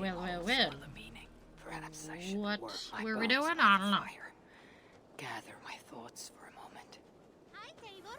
well. The meaning. Perhaps I should What warp my were we bones doing? by I the don't know. fire. Gather my thoughts for a moment. Hi, Taylor.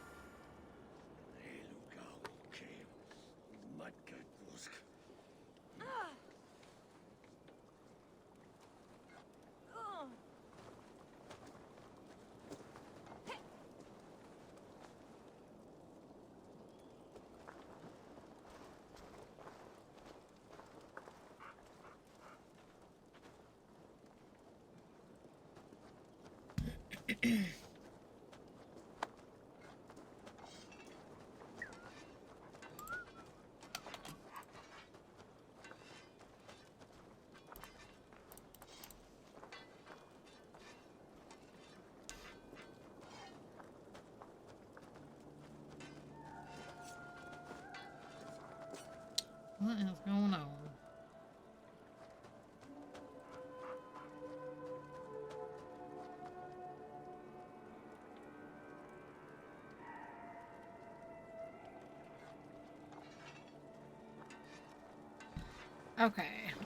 What is going on? Okay.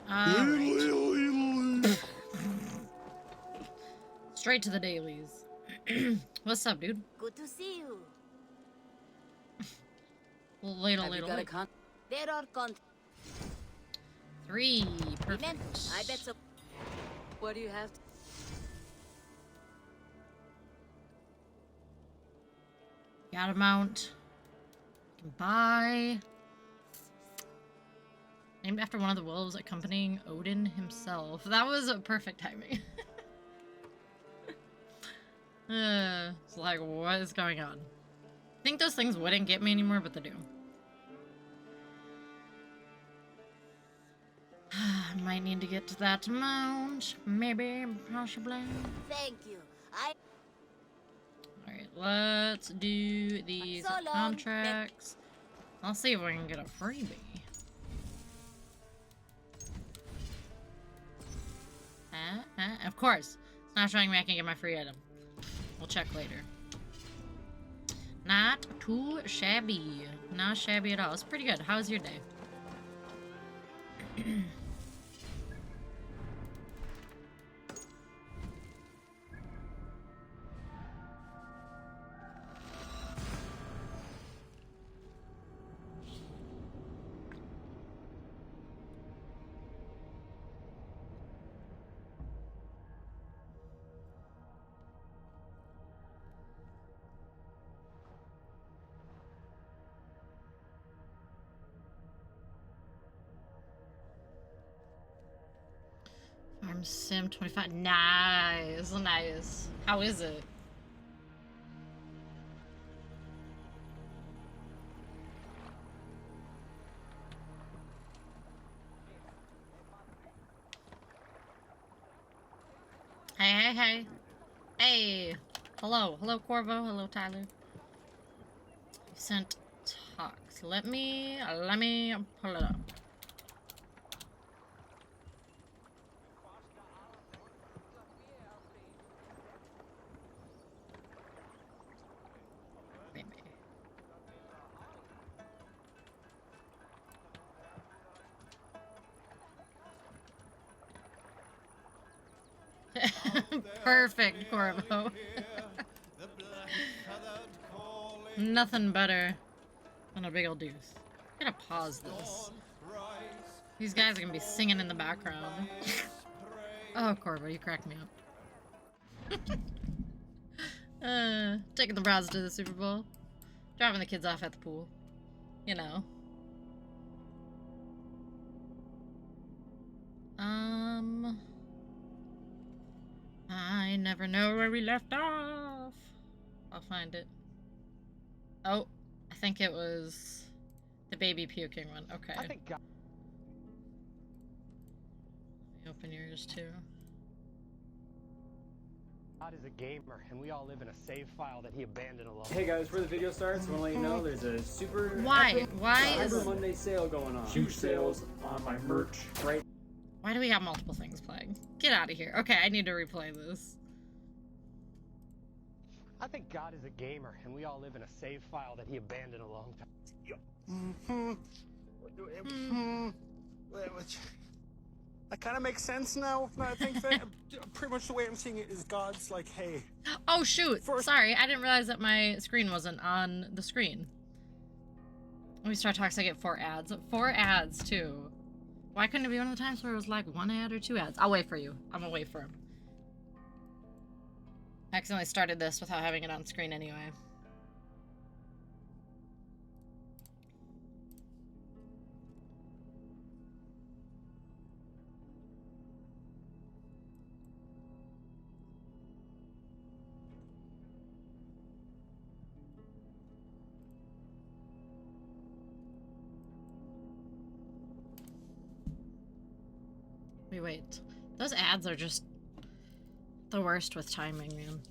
Right. Straight to the dailies. What's up, dude? Good to see you. Later, Have you later, got a later. There are 3. Perfect. I bet so. What do you have? Got a mount. Can buy. Named after one of the wolves accompanying Odin himself. That was a perfect timing. It's like, what is going on? I think those things wouldn't get me anymore, but they do. Might need to get to that mount. Maybe, possibly. Thank you. Alright, let's do these So long. contracts. I'll see if we can get a freebie. Of course. It's not showing me I can get my free item. We'll check later. Not too shabby. Not shabby at all. It's pretty good. How's your day? Farm Sim 25. Nice, nice. How is it? Hey, hey, hey. Hey. Hello. Hello, Corvo. Hello, Tyler. You sent talks. Let me pull it up. Perfect, Corvo. Nothing better than a big old deuce. I'm gonna pause this. These guys are gonna be singing in the background. Oh, Corvo, you cracked me up. Taking the bras to the Super Bowl. Dropping the kids off at the pool. You know. I never know where we left off. I'll find it. Oh, I think it was the baby puking one. Okay. I think God. Let me open yours too. God is a gamer, and we all live in a save file that he abandoned alone. Hey guys, before the video starts, I want to let you know there's a super Why? epic Why Cyber is Monday sale going on. Huge sales on my merch right Why do we have multiple things playing? Get out of here. Okay, I need to replay this. I think God is a gamer, and we all live in a save file that he abandoned a long time. That kind of makes sense now. I think that pretty much the way I'm seeing it is God's like, hey. Oh shoot! First- Sorry, I didn't realize that my screen wasn't on the screen. Let me start talking so I get 4 ads. 4 ads too. Why couldn't it be one of the times where it was like 1 ad or 2 ads? I'll wait for you. I'm gonna wait for him. I accidentally started this without having it on screen anyway. Wait. Those ads are just the worst with timing, man.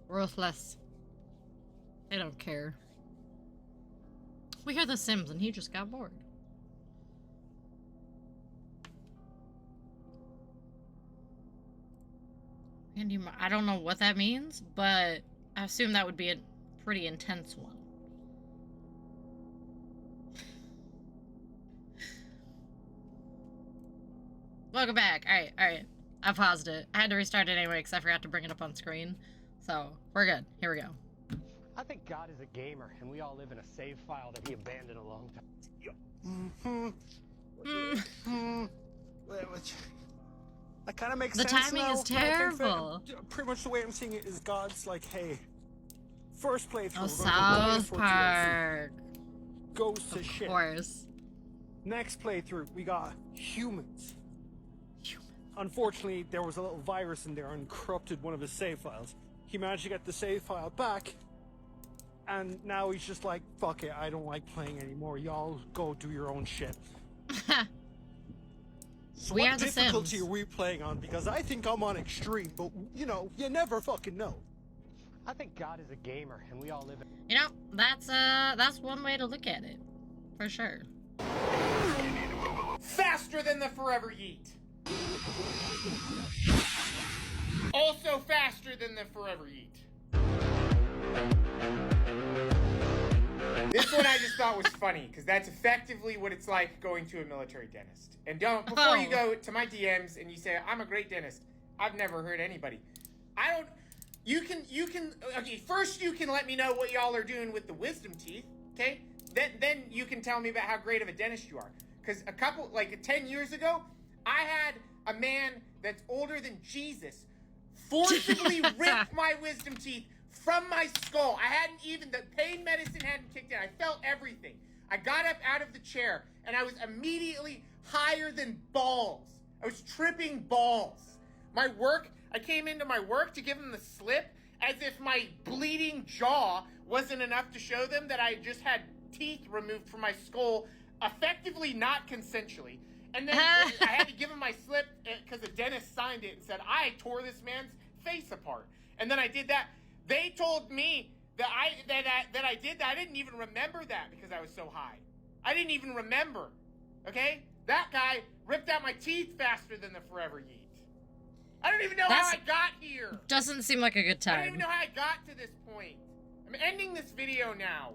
Ruthless. They don't care. We hear The Sims and he just got bored. And I don't know what that means, but I assume that would be a pretty intense one. Welcome back. Alright. I paused it. I had to restart it anyway because I forgot to bring it up on screen. So, we're good. Here we go. I think God is a gamer, and we all live in a save file that he abandoned a long time. That kind of makes The sense timing now. is I think terrible. that pretty much the way I'm seeing it is God's like, hey. First playthrough. Oh, we're gonna do South Dinosaur DLC. Park. Goes to Of shit. course. Next playthrough, we got humans. Unfortunately, there was a little virus in there and corrupted one of his save files. He managed to get the save file back, and now he's just like, fuck it, I don't like playing anymore. Y'all go do your own shit. So We what are the difficulty Sims. are we playing on? Because I think I'm on extreme, but, you know, you never fucking know. I think God is a gamer, and we all live in... You know, that's one way to look at it. For sure. Faster than the Forever Yeet. Also faster than the Forever Yeet. This one I just thought was funny, because that's effectively what it's like going to a military dentist. And before you go to my DMs and you say, I'm a great dentist, I've never heard anybody. Okay, first you can let me know what y'all are doing with the wisdom teeth, okay? Then you can tell me about how great of a dentist you are. Because 10 years ago, I had a man that's older than Jesus forcibly ripped my wisdom teeth from my skull. The pain medicine hadn't kicked in. I felt everything. I got up out of the chair, and I was immediately higher than balls. I was tripping balls. I came into my work to give them the slip as if my bleeding jaw wasn't enough to show them that I just had teeth removed from my skull, effectively not consensually. And then I had to give him my slip because the dentist signed it and said, I tore this man's face apart. And then I did that. They told me that I did that. I didn't even remember that because I was so high. I didn't even remember. Okay? That guy ripped out my teeth faster than the Forever Yeet. I don't even know how I got here. Doesn't seem like a good I don't even time. know how I got to this point. I'm ending this video now.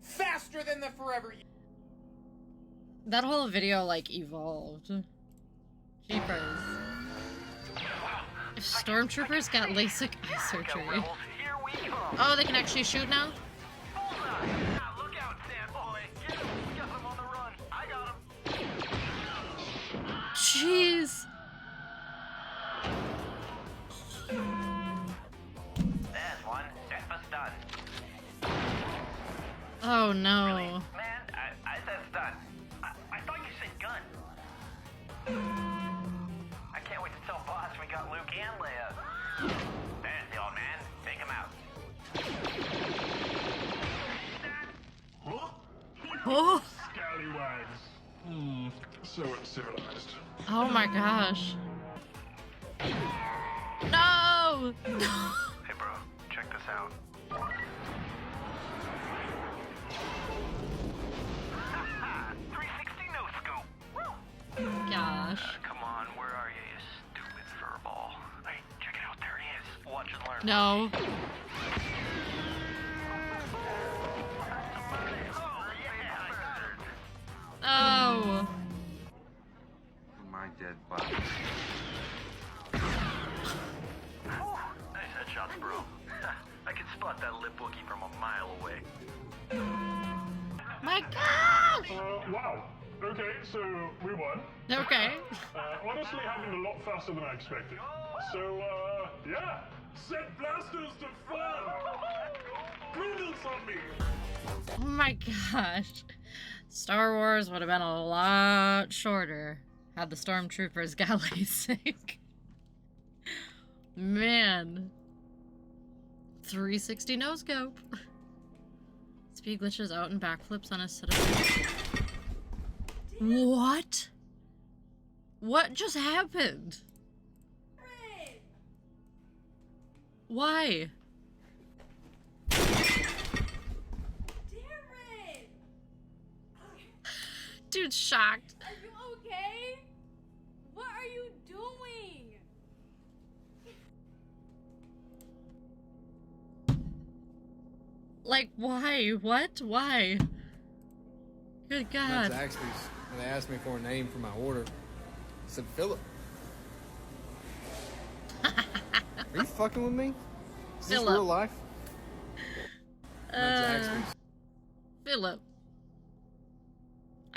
Faster than the Forever Yeet. That whole video, like, evolved. Jeepers. If stormtroopers got LASIK eye surgery. Oh, they can actually shoot now? Jeez. There's one. Breakfast done. Oh no. Really? Man, I said stun. I thought you said gun. I can't wait to tell boss we got Luke and Leia. There's the old man. Take him out. Oh. Scallywags. So uncivilized. Oh my gosh. No! Hey bro, check this out. 360 no scope. Gosh. Come on, where are you, you stupid furball? Hey, check it out. There he is. Watch and learn. No. Oh, yeah. good, but... Nice headshots, bro. I can spot that lip Wookie from a mile away. My gosh! Wow. Okay, so we won. Okay. Honestly, happened a lot faster than I expected. So, yeah. Set blasters to fun! Noodles on me! Oh my gosh. Star Wars would have been a lot shorter had the stormtroopers got LASIK. Man. 360 no scope. Speed glitches out and backflips on a set of... What? What just happened? Why? Dude's shocked. Are you okay? What are you doing? Like, why? What? Why? Good God. Zaxby's, and they asked me for a name for my order. I said Philip. Are you fucking with me? Is this Philip. real life? Zaxby's. Philip.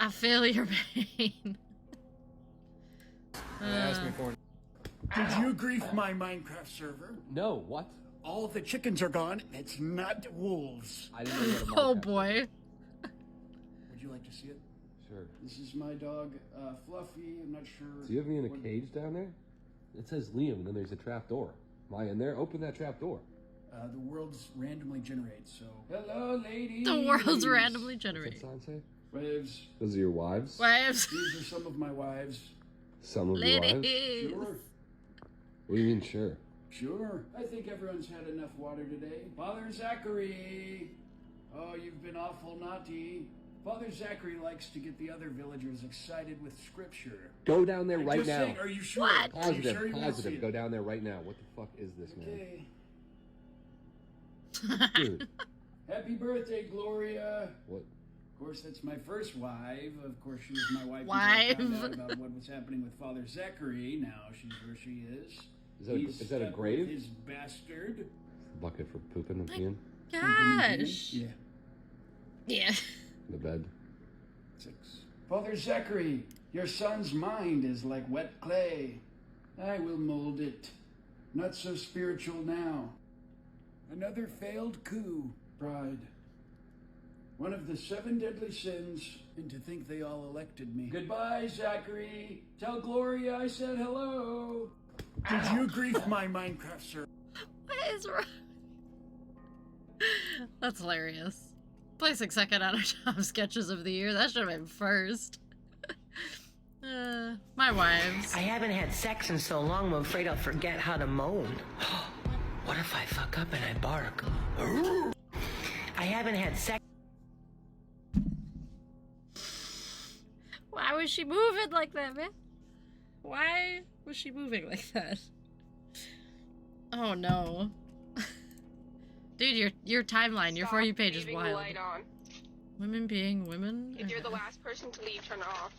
I feel your pain. They asked me for Did you grief my Minecraft server? No, what? All the chickens are gone. It's not wolves. I didn't know what a Oh Minecraft boy. Would you like to see it? Sure. This is my dog, Fluffy. I'm not sure. Do you have me in a what- cage down there? It says Liam, and then there's a trap door. Am I in there? Open that trap door. The world's randomly generates, so... Hello, ladies! The world's randomly What's generated. that sign say? Wives. Those are your wives? Wives. These are some of my wives. Some of your wives? Ladies. Sure. What do you mean, sure? Sure. I think everyone's had enough water today. Father Zachary! Oh, you've been awful naughty. Father Zachary likes to get the other villagers excited with scripture. Go down there right Just now. saying, are you sure? What? Are you Positive, sure you wanna see positive. it? Go down there right now. What the fuck is this, man? Okay. Dude, Happy birthday, Gloria. what? Of course, that's my first wife. Of course, she was my wife. Wife. Until I found out about what was happening with Father Zachary. Now she's where she is. Is that a stuck grave? with his bastard. Bucket for pooping and peeing? Gosh. Yeah. Yeah. The bed? 6. Father Zachary, your son's mind is like wet clay. I will mold it. Not so spiritual now. Another failed coup. Pride. One of the 7 deadly sins, and to think they all elected me. Goodbye, Zachary. Tell Gloria I said hello. Did you grief my Minecraft server? What is wrong? That's hilarious. Placing second on our top sketches of the year. That should have been first. My wives. I haven't had sex in so long, I'm afraid I'll forget how to moan. What if I fuck up and I bark? I haven't had sex. Why was she moving like that, man? Why was she moving like that? Oh no. Dude, your timeline, your For You page is wild. Light on. Women being women? If you're the last person to leave, turn it off.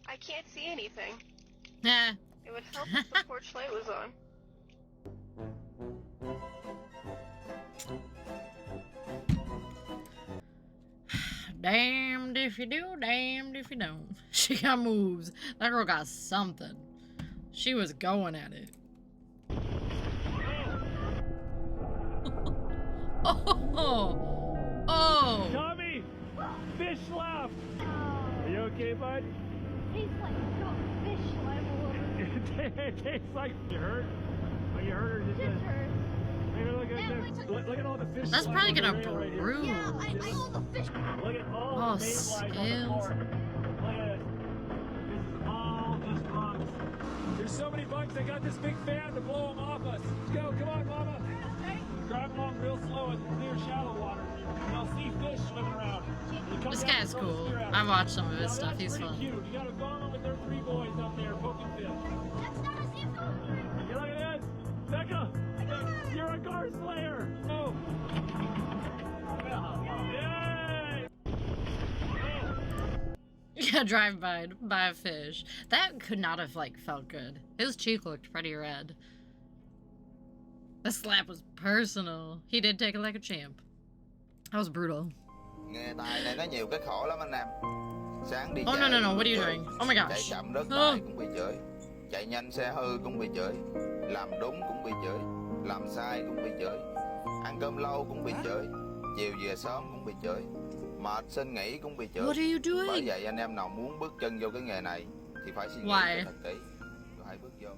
I can't see anything. Yeah. It would help if the porch light was on. Damned if you do, damned if you don't. She got moves. That girl got something. She was going at it. Oh! Tommy! Fish left! Are you okay, bud? Tastes like fish level. It tastes like you hurt. Are you hurt or just hurt? Maybe look at this. Look at all the fish. That's probably gonna bruise. Yeah, I know the fish. Look at all Oh, the main lines on the scales. floor. Look at it. This is all just bugs. There's so many bugs, they got this big fan to blow them off us. Let's go, come on, mama. Drive along real slow in clear shallow water. And I'll see fish swimming around. You come This down guy's and throw the cool. spear at I them. watched some of his Now, stuff. that's He's pretty fun. cute. You got a gone with their 3 boys up there poking fish. That's not a seafood. You look at this. Becca, you're a gar slayer. Oh. Yay! Got drive by a fish. That could not have like felt good. His cheek looked pretty red. The slap was personal. He did take it like a champ. That was brutal. Nghề tài này nó nhiều cái khổ lắm anh em. Sáng đi Oh chạy no, cũng what are you chửi. doing? Oh my Chạy gosh. chậm đất tài cũng bị chửi. Chạy nhanh xe hư cũng bị chửi. Làm đúng cũng bị chửi. Làm sai cũng bị chửi. Ăn cơm lâu cũng bị chửi. Chiều về sớm cũng bị chửi. Mệt xin nghỉ cũng bị chửi. What are you doing? Bởi vậy anh em nào muốn bước chân vô cái nghề này thì phải suy nghĩ Why? cho thật kỹ. Rồi hãy bước vô.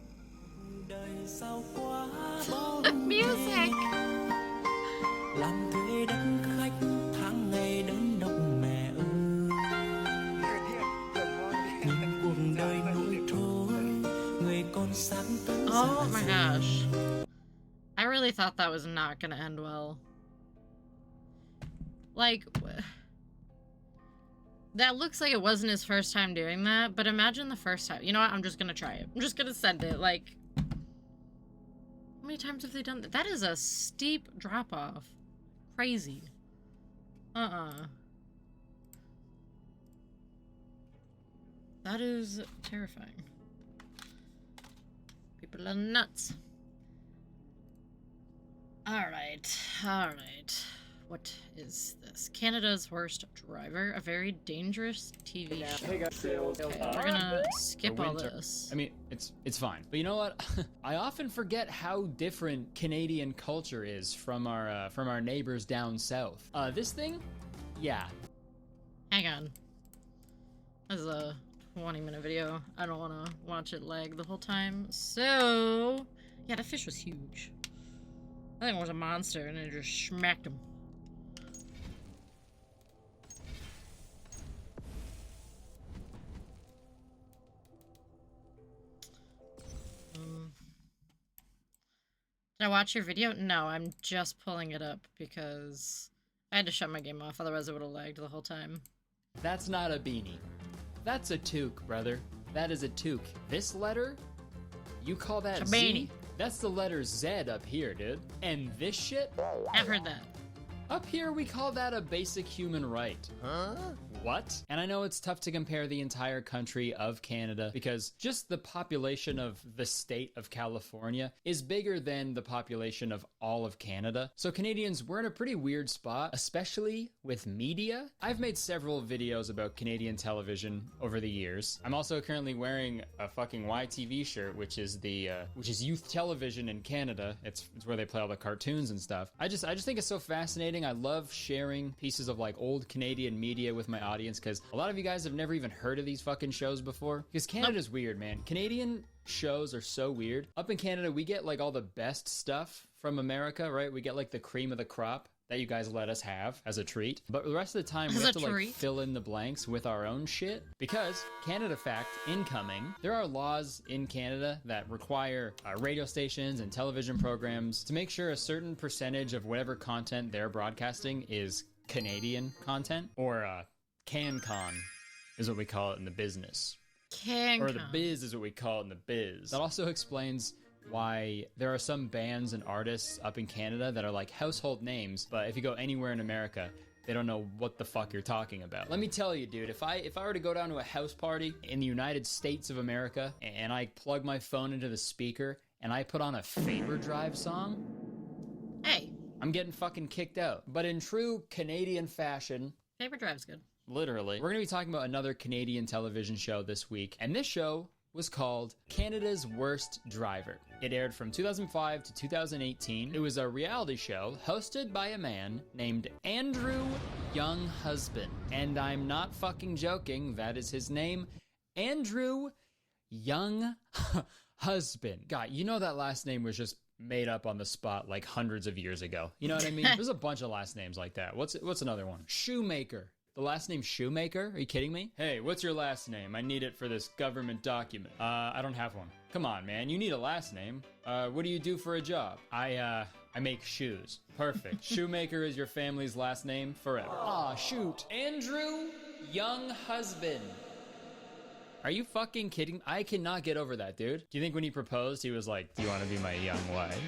The music. Làm thuê đất khách tháng ngày đớn độc mẹ ơi. Nhìn cuộc đời nổi trôi, người con sáng tới. Oh my gosh. I really thought that was not gonna end well. Like, that looks like it wasn't his first time doing that, but imagine the first time. You know what? I'm just gonna try it. I'm just gonna send it. Like, how many times have they done that? That is a steep drop off. Crazy. That is terrifying. People are nuts. Alright. What is this? Canada's Worst Driver, a very dangerous TV show. Okay, we're gonna skip all this. I mean, it's fine. But you know what? I often forget how different Canadian culture is from our neighbors down south. This thing? Yeah. Hang on. This is a 20-minute video. I don't want to watch it lag the whole time. So, yeah, the fish was huge. I think it was a monster and it just smacked him. Did I watch your video? No, I'm just pulling it up because I had to shut my game off, otherwise it would have lagged the whole time. That's not a beanie. That's a toque, brother. That is a toque. This letter? You call that Z? That's the letter Z up here, dude. And this shit? I've heard that. Up here, we call that a basic human right. Huh? What? And I know it's tough to compare the entire country of Canada because just the population of the state of California is bigger than the population of all of Canada. So Canadians, we're in a pretty weird spot, especially with media. I've made several videos about Canadian television over the years. I'm also currently wearing a fucking YTV shirt, which is youth television in Canada. It's where they play all the cartoons and stuff. I just think it's so fascinating. I love sharing pieces of like old Canadian media with my audience because a lot of you guys have never even heard of these fucking shows before. Because Canada's weird, man. Canadian shows are so weird. Up in Canada, we get like all the best stuff from America, right? We get like the cream of the crop that you guys let us have as a treat. But the rest of the time, we have to like fill in the blanks with our own shit. Because, Canada fact, incoming, there are laws in Canada that require radio stations and television programs to make sure a certain percentage of whatever content they're broadcasting is Canadian content, or CanCon is what we call it in the business. CanCon. Or the biz is what we call it in the biz. That also explains why there are some bands and artists up in Canada that are like household names, but if you go anywhere in America, they don't know what the fuck you're talking about. Let me tell you, dude, if I were to go down to a house party in the United States of America and I plug my phone into the speaker and I put on a Faber Drive song, hey, I'm getting fucking kicked out. But in true Canadian fashion, Faber Drive's good. Literally. We're going to be talking about another Canadian television show this week, and this show was called Canada's Worst Driver. It aired from 2005 to 2018. It was a reality show hosted by a man named Andrew Younghusband. And I'm not fucking joking, that is his name, Andrew Younghusband. God, you know that last name was just made up on the spot like hundreds of years ago. You know what I mean? There's a bunch of last names like that. What's another one? Shoemaker. The last name Shoemaker? Are you kidding me? Hey, what's your last name? I need it for this government document. I don't have one. Come on, man. You need a last name. What do you do for a job? I make shoes. Perfect. Shoemaker is your family's last name forever. Aw, shoot. Andrew Younghusband. Are you fucking kidding? I cannot get over that, dude. Do you think when he proposed, he was like, do you want to be my young wife?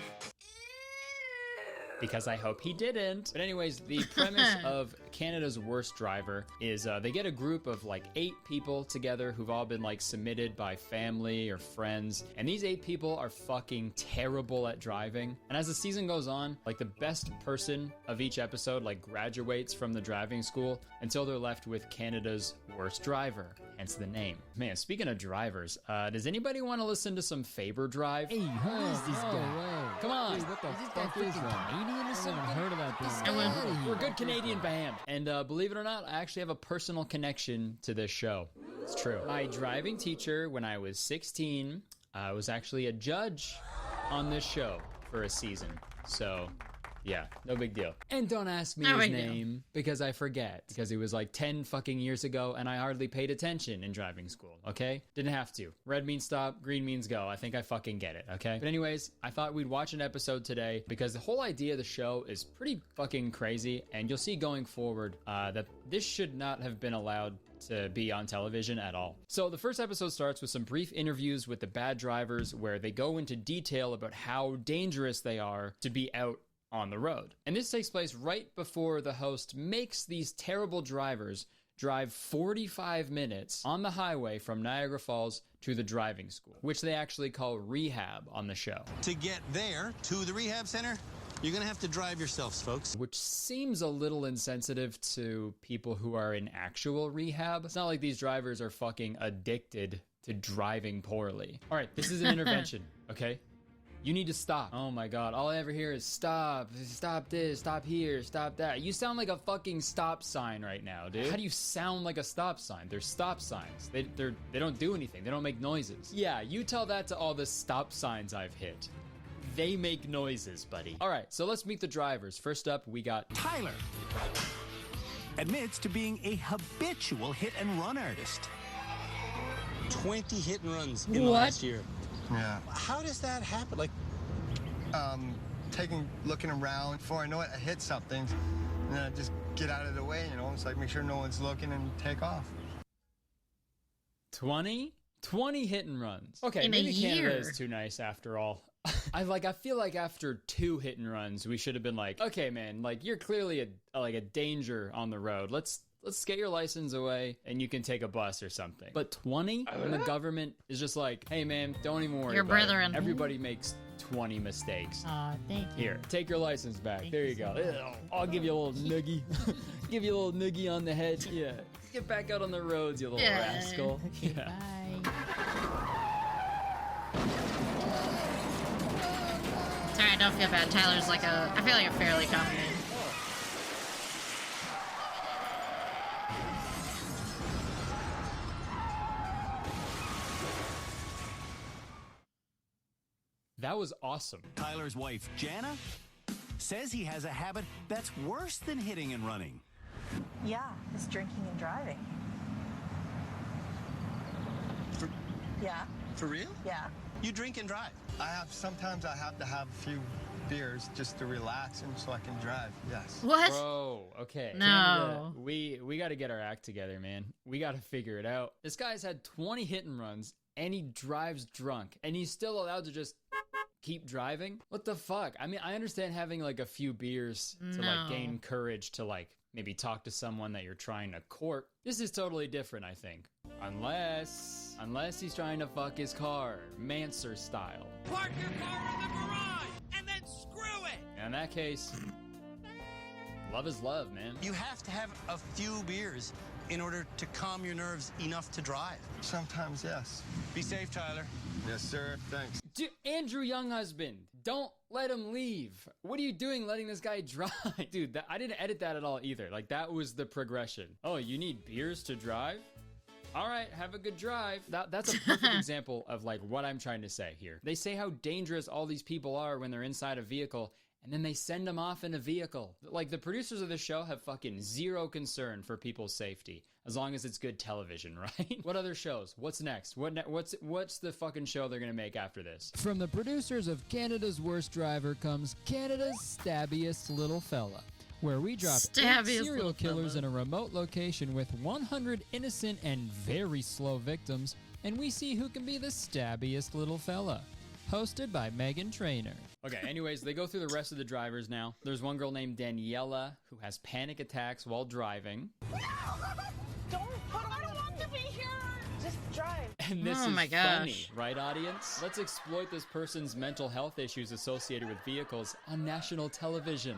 because I hope he didn't. But anyways, the premise of Canada's Worst Driver is they get a group of like 8 people together who've all been like submitted by family or friends, and these 8 people are fucking terrible at driving. And as the season goes on, like the best person of each episode like graduates from the driving school until they're left with Canada's Worst Driver, hence the name. Man, speaking of drivers, does anybody want to listen to some Faber Drive? Hey, who is this guy? Come on. Wait, what the fuck is that? Canadian or something? I haven't heard about this. We're a good Canadian band. And believe it or not, I actually have a personal connection to this show. It's true. My driving teacher, when I was 16, was actually a judge on this show for a season. So, yeah, no big deal. And don't ask me his name because I forget. Because it was like 10 fucking years ago and I hardly paid attention in driving school, okay? Didn't have to. Red means stop, green means go. I think I fucking get it, okay? But anyways, I thought we'd watch an episode today because the whole idea of the show is pretty fucking crazy. And you'll see going forward that this should not have been allowed to be on television at all. So the first episode starts with some brief interviews with the bad drivers where they go into detail about how dangerous they are to be out on the road. And this takes place right before the host makes these terrible drivers drive 45 minutes on the highway from Niagara Falls to the driving school, which they actually call rehab on the show. To get there, to the rehab center, you're gonna have to drive yourselves, folks. Which seems a little insensitive to people who are in actual rehab. It's not like these drivers are fucking addicted to driving poorly. All right, this is an intervention, okay? You need to stop. Oh my God, all I ever hear is stop, stop this, stop here, stop that. You sound like a fucking stop sign right now, dude. How do you sound like a stop sign? They're stop signs. They don't do anything. They don't make noises. Yeah, you tell that to all the stop signs I've hit. They make noises, buddy. All right, so let's meet the drivers. First up, we got Tyler. Admits to being a habitual hit and run artist. 20 hit and runs in the last year. Yeah. How does that happen? Like, looking around. Before I know it, I hit something, and then I just get out of the way, you know? It's like make sure no one's looking and take off. 20 hit and runs. Okay, in maybe a year. Canada is too nice after all. I feel like after 2 hit and runs, we should have been like, okay, man, like you're clearly a danger on the road. Let's get your license away and you can take a bus or something. But 20? And the government is just like, hey man, don't even worry Your about brethren. it. Everybody makes 20 mistakes. Aw, thank you. Here, take your license back. There you go. I'll give you a little noogie. Give you a little noogie on the head. Yeah. Get back out on the roads, you little rascal. Okay, Yeah. bye. Sorry, I don't feel bad. Tyler's like I feel like a fairly common name. That was awesome. Tyler's wife, Jana, says he has a habit that's worse than hitting and running. Yeah, it's drinking and driving. Yeah. For real? Yeah. You drink and drive. Sometimes I have to have a few beers just to relax and so I can drive, yes. What? Bro, okay. No. Canada, we got to get our act together, man. We got to figure it out. This guy's had 20 hit and runs and he drives drunk and he's still allowed to just keep driving? What the fuck? I mean, I understand having like a few beers to like gain courage to like maybe talk to someone that you're trying to court. This is totally different, I think. Unless he's trying to fuck his car, Manser style. Park your car in the garage and then screw it! In that case, love is love, man. You have to have a few beers in order to calm your nerves enough to drive. Sometimes, yes. Be safe, Tyler. Yes, sir. Thanks. Dude, Andrew Younghusband, don't let him leave. What are you doing letting this guy drive? Dude, I didn't edit that at all either. Like, that was the progression. Oh, you need beers to drive? All right, have a good drive. That's a perfect example of like what I'm trying to say here. They say how dangerous all these people are when they're inside a vehicle, and then they send them off in a vehicle. Like, the producers of this show have fucking zero concern for people's safety, as long as it's good television, right? What other shows? What's next? What's the fucking show they're gonna make after this? From the producers of Canada's Worst Driver comes Canada's Stabbiest Little Fella, where we drop 8 serial killers in a remote location with 100 innocent and very slow victims, and we see who can be the stabbiest little fella. hosted by Meghan Trainor. Okay, anyways, they go through the rest of the drivers now. There's one girl named Daniela who has panic attacks while driving. Don't I don't want to be here. Just drive. And this Oh is my gosh. funny, right, audience? Let's exploit this person's mental health issues associated with vehicles on national television.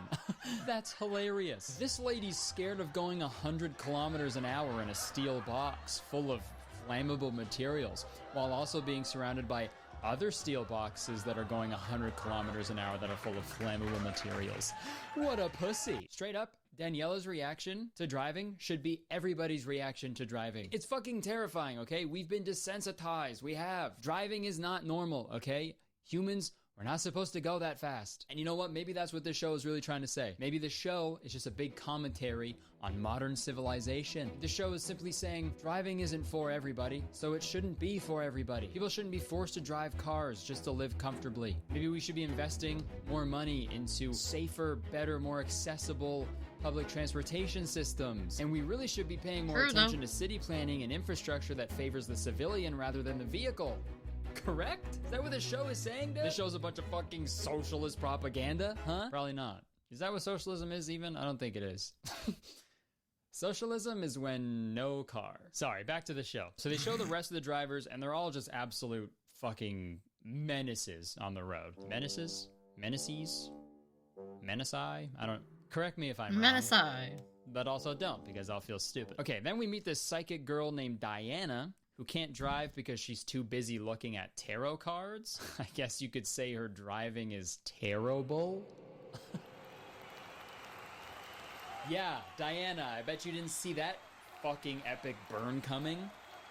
That's hilarious. This lady's scared of going 100 kilometers an hour in a steel box full of flammable materials, while also being surrounded by other steel boxes that are going 100 kilometers an hour that are full of flammable materials. What a pussy. Straight up, Daniela's reaction to driving should be everybody's reaction to driving. It's fucking terrifying, okay? We've been desensitized. We have. Driving is not normal, okay? Humans, we're not supposed to go that fast. And you know what? Maybe that's what this show is really trying to say. Maybe the show is just a big commentary on modern civilization. The show is simply saying driving isn't for everybody, so it shouldn't be for everybody. People shouldn't be forced to drive cars just to live comfortably. Maybe we should be investing more money into safer, better, more accessible public transportation systems. And we really should be paying more attention to city planning and infrastructure that favors the civilian rather than the vehicle. Correct? Is that what the show is saying, dude? This show's a bunch of fucking socialist propaganda? Huh? Probably not. Is that what socialism is even? I don't think it is. Socialism is when no car. Sorry, back to the show. So they show the rest of the drivers, and they're all just absolute fucking menaces on the road. Menaces? Menaces? Menaci? I don't... Correct me if I'm wrong. Menaci. But also don't, because I'll feel stupid. Okay, then we meet this psychic girl named Diana, who can't drive because she's too busy looking at tarot cards. I guess you could say her driving is terrible. Yeah, Diana, I bet you didn't see that fucking epic burn coming.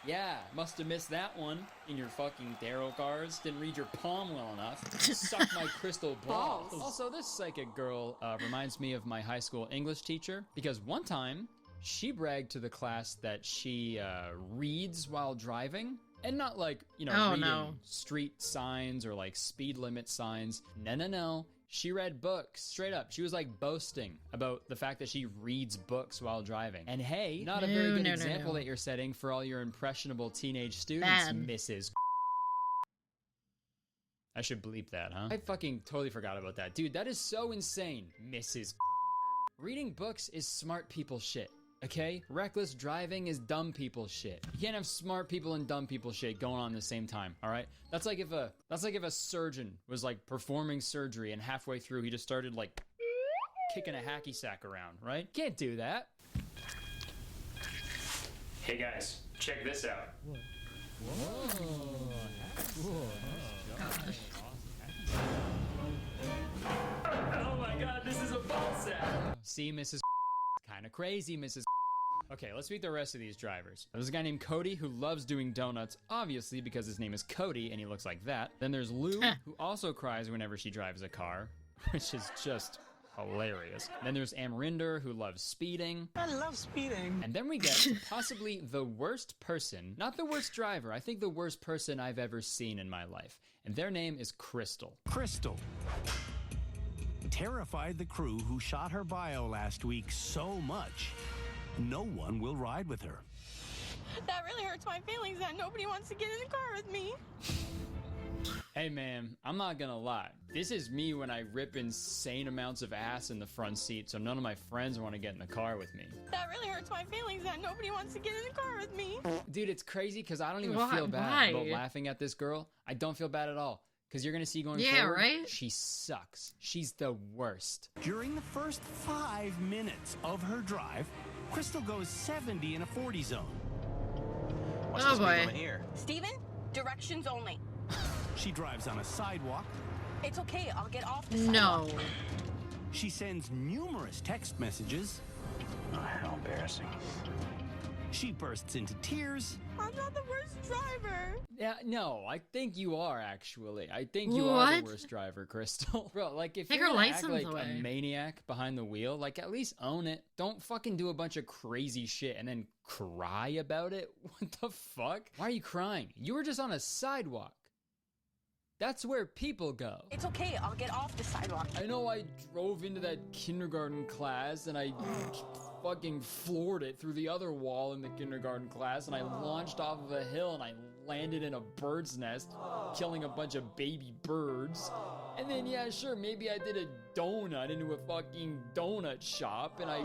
Yeah, must have missed that one in your fucking tarot cards. Didn't read your palm well enough. Suck my crystal balls. Also, this psychic girl reminds me of my high school English teacher, because one time she bragged to the class that she reads while driving. And not like, you know, reading street signs or like speed limit signs. No. She read books, straight up. She was like boasting about the fact that she reads books while driving. And hey, not a very good example that you're setting for all your impressionable teenage students, Mrs. I should bleep that, huh? I fucking totally forgot about that. Dude, that is so insane, Mrs. Reading books is smart people shit. Okay? Reckless driving is dumb people shit. You can't have smart people and dumb people shit going on at the same time, all right? That's like if a surgeon was like performing surgery and halfway through he just started like kicking a hacky sack around, right? Can't do that. Hey guys, check this out. Oh my god, this is a ball sack. See, Mrs. Kind of crazy, Mrs. Okay, let's meet the rest of these drivers. There's a guy named Cody who loves doing donuts, obviously because his name is Cody and he looks like that. Then there's Lou, who also cries whenever she drives a car, which is just hilarious. Then there's Amrinder, who loves speeding. I love speeding. And then we get to possibly the worst person, not the worst driver, I think the worst person I've ever seen in my life. And their name is Crystal. Crystal terrified the crew who shot her bio last week so much, no one will ride with her. That really hurts my feelings that nobody wants to get in the car with me. Hey man, I'm not gonna lie. This is me when I rip insane amounts of ass in the front seat so none of my friends want to get in the car with me. That really hurts my feelings that nobody wants to get in the car with me. Dude, it's crazy because I don't even feel bad about laughing at this girl. I don't feel bad at all. Because you're going to see going forward, right? She sucks. She's the worst. During the first 5 minutes of her drive, Crystal goes 70 in a 40 zone. What's the speed limit here? Steven, directions only. She drives on a sidewalk. It's okay, I'll get off the sidewalk. No. She sends numerous text messages. Oh, how embarrassing. She bursts into tears. I'm not the worst driver. Yeah, no, I think you are, actually. I think you are the worst driver, Crystal. Bro, like, if you're gonna act like a maniac behind the wheel, like, at least own it. Don't fucking do a bunch of crazy shit and then cry about it. What the fuck? Why are you crying? You were just on a sidewalk. That's where people go. It's okay, I'll get off the sidewalk. I know I drove into that kindergarten class and I fucking floored it through the other wall in the kindergarten class and I launched off of a hill and I landed in a bird's nest, killing a bunch of baby birds. And then, yeah, sure, maybe I did a donut into a fucking donut shop, and I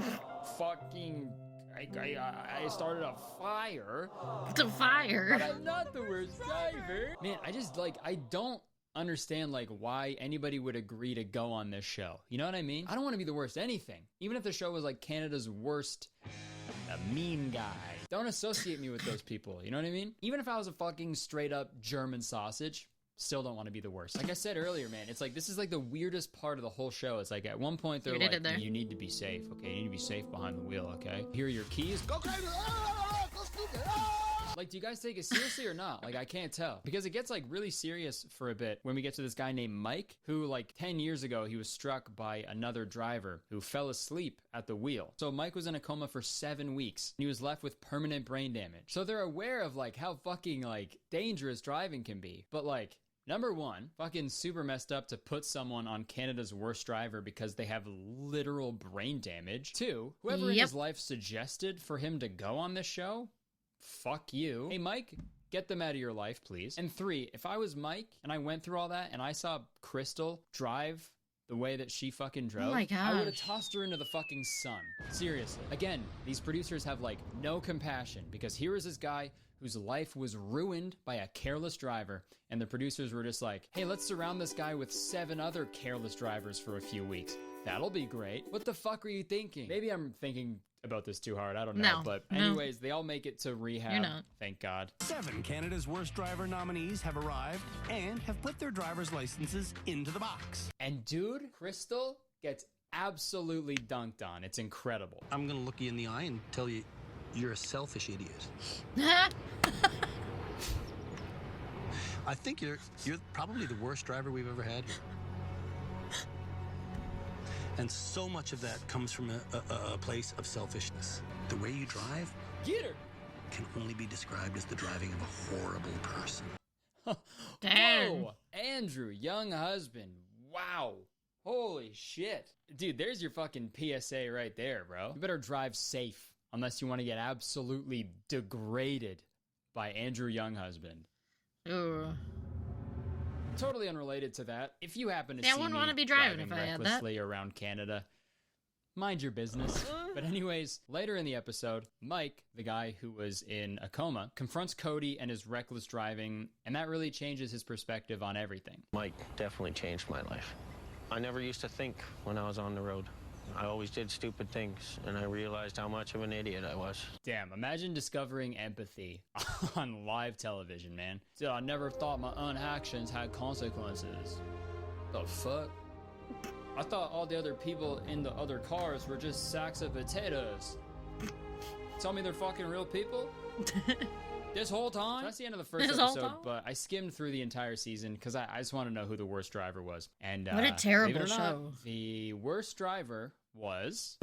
started a fire. The fire? But I'm not the worst driver. Man, I don't understand, why anybody would agree to go on this show. You know what I mean? I don't want to be the worst anything. Even if the show was, Canada's worst meme guy. Don't associate me with those people. You know what I mean? Even if I was a fucking straight up German sausage, still don't want to be the worst. Like I said earlier, man, it's this is the weirdest part of the whole show. It's at one point they're you need to be safe, okay? You need to be safe behind the wheel, okay? Here are your keys. Go crazy! Go stupid! Do you guys take it seriously or not? I can't tell. Because it gets really serious for a bit when we get to this guy named Mike, who 10 years ago, he was struck by another driver who fell asleep at the wheel. So Mike was in a coma for 7 weeks. And he was left with permanent brain damage. So they're aware of how fucking dangerous driving can be. But number one, fucking super messed up to put someone on Canada's worst driver because they have literal brain damage. Two, whoever in his life suggested for him to go on this show, fuck you. Hey, Mike, get them out of your life, please. And three, if I was Mike and I went through all that and I saw Crystal drive the way that she fucking drove, oh my gosh, I would have tossed her into the fucking sun. Seriously. Again, these producers have no compassion because here is this guy whose life was ruined by a careless driver, and the producers were just hey, let's surround this guy with 7 other careless drivers for a few weeks. That'll be great. What the fuck are you thinking? Maybe I'm thinking about this too hard. I don't know. But anyways, they all make it to rehab. You're not. Thank God. 7 Canada's Worst Driver nominees have arrived and have put their driver's licenses into the box. And dude, Crystal gets absolutely dunked on. It's incredible. I'm gonna look you in the eye and tell you you're a selfish idiot. I think you're probably the worst driver we've ever had here. And so much of that comes from a place of selfishness. The way you drive can only be described as the driving of a horrible person. Damn. Whoa, Andrew, young husband. Wow. Holy shit. Dude, there's your fucking PSA right there, bro. You better drive safe unless you want to get absolutely degraded by Andrew Younghusband. Ooh. Totally unrelated to that. If you happen to see I wouldn't me want to be driving if I had that. recklessly around Canada, mind your business. But anyways, later in the episode, Mike, the guy who was in a coma, confronts Cody and his reckless driving, and that really changes his perspective on everything. Mike definitely changed my life. I never used to think when I was on the road. I always did stupid things, and I realized how much of an idiot I was. Damn, imagine discovering empathy on live television, man. Dude, I never thought my own actions had consequences. The fuck? I thought all the other people in the other cars were just sacks of potatoes. Tell me they're fucking real people? This whole time? So that's the end of the first episode, but I skimmed through the entire season because I just want to know who the worst driver was. And what a terrible show. Not, the worst driver was...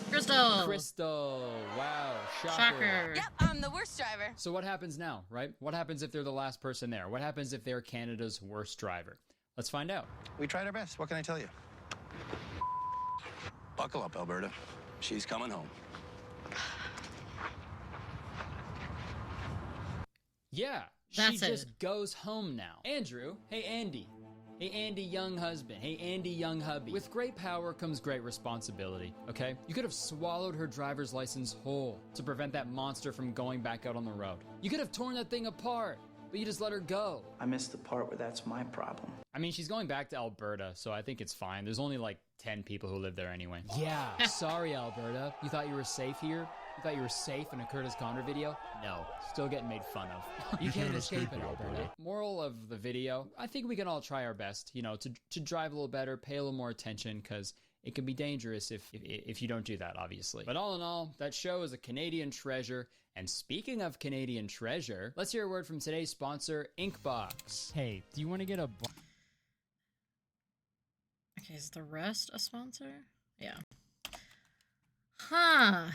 Crystal! Crystal! Wow, shocker. Yep, I'm the worst driver. So what happens now, right? What happens if they're the last person there? What happens if they're Canada's worst driver? Let's find out. We tried our best. What can I tell you? Buckle up, Alberta. She's coming home. Yeah, she just goes home now. Andrew, hey Andy. Hey Andy, young husband. Hey Andy, young hubby. With great power comes great responsibility, okay? You could have swallowed her driver's license whole to prevent that monster from going back out on the road. You could have torn that thing apart, but you just let her go. I missed the part where that's my problem. I mean, she's going back to Alberta, so I think it's fine. There's only 10 people who live there anyway. Yeah, sorry Alberta. You thought you were safe here? You thought you were safe in a Curtis Conder video? No, still getting made fun of. You can't escape it, Alberta. Moral of the video, I think we can all try our best, to drive a little better, pay a little more attention, because it can be dangerous if you don't do that, obviously. But all in all, that show is a Canadian treasure. And speaking of Canadian treasure, let's hear a word from today's sponsor, Inkbox. Hey, do you want to get a... Okay, is the rest a sponsor? Yeah. Huh.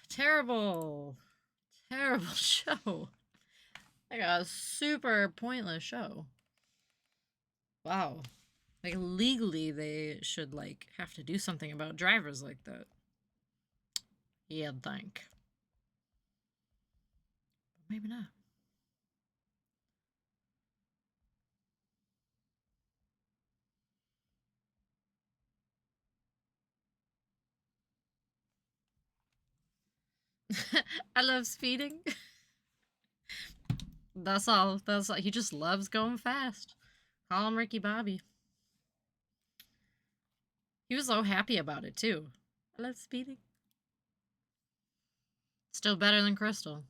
Terrible show. Like a super pointless show. Wow. Legally they should have to do something about drivers like that. You'd think. Maybe not. I love speeding. That's all. That's all. He just loves going fast. Call him Ricky Bobby. He was so happy about it too. I love speeding. Still better than Crystal.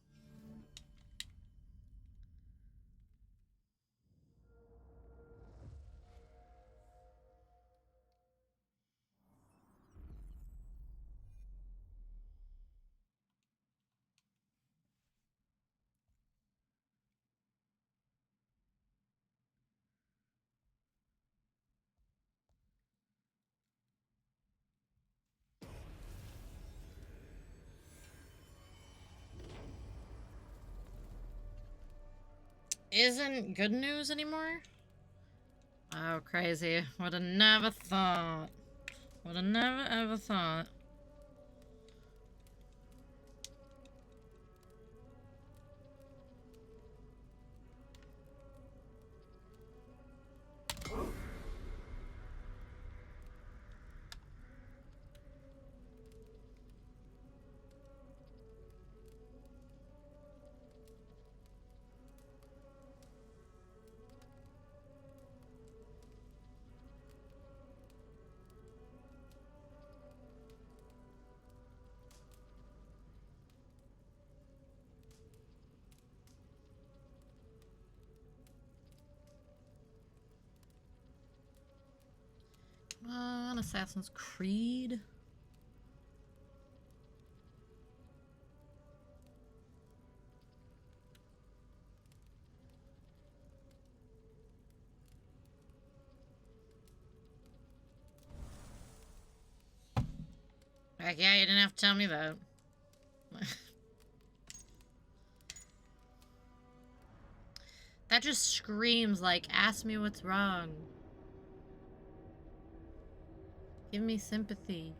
Isn't good news anymore? Oh, crazy. Would have never thought. Would have never ever thought. Come on, Assassin's Creed. Heck yeah, you didn't have to tell me that. That just screams like, ask me what's wrong. Give me sympathy.